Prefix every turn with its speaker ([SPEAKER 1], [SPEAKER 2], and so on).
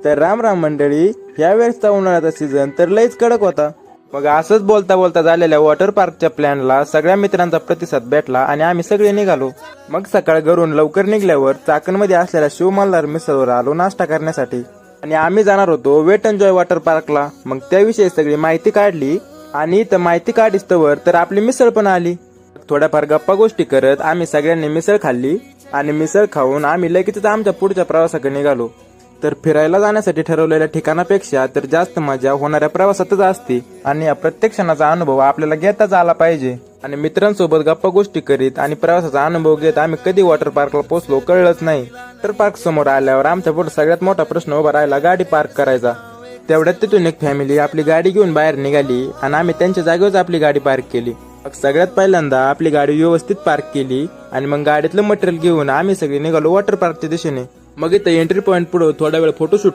[SPEAKER 1] तर राम राम मंडळी, यावेळेसचा उन्हाळ्याचा सीझन तर लईच कडक होता. मग असंच बोलता बोलता झालेल्या वॉटर पार्कच्या प्लॅनला सगळ्या मित्रांचा प्रतिसाद भेटला आणि आम्ही सगळे निघालो. मग सकाळ घरून लवकर निघल्यावर चाकणमध्ये असलेल्या शिव मल्हार मिसळवर आलो नाश्ता करण्यासाठी आणि आम्ही जाणार होतो वेट एन्जॉय वॉटर पार्कला. मग त्याविषयी सगळी माहिती काढली आणि इथं माहिती काढीस्तवर तर आपली मिसळ पण आली. थोड्याफार गप्पा गोष्टी करत आम्ही सगळ्यांनी मिसळ खाल्ली आणि मिसळ खाऊन आम्ही लगेचच आमच्या पुढच्या प्रवासाकडे निघालो. तर फिरायला जाण्यासाठी ठरवलेल्या ठिकाणापेक्षा तर जास्त मजा होणाऱ्या प्रवासातच असते आणि या प्रत्येक क्षणाचा अनुभव आपल्याला घेताच आला पाहिजे. आणि मित्रांसोबत गप्पा गोष्टी करीत आणि प्रवासाचा अनुभव घेत आम्ही कधी वॉटर पार्कला पोहोचलो कळलंच नाही. वॉटर पार्क समोर आल्यावर आमच्या पुढे सगळ्यात मोठा प्रश्न उभा राहिला गाडी पार्क करायचा. तेवढ्यात तिथून एक फॅमिली आपली गाडी घेऊन बाहेर निघाली आणि आम्ही त्यांच्या जागेवरच आपली गाडी पार्क केली. सगळ्यात पहिल्यांदा आपली गाडी व्यवस्थित पार्क केली आणि मग गाडीतलं मटेरियल घेऊन आम्ही सगळे निघालो वॉटर पार्कच्या दिशेने. मग इथं एंट्री पॉइंट पुढे थोडा वेळ फोटोशूट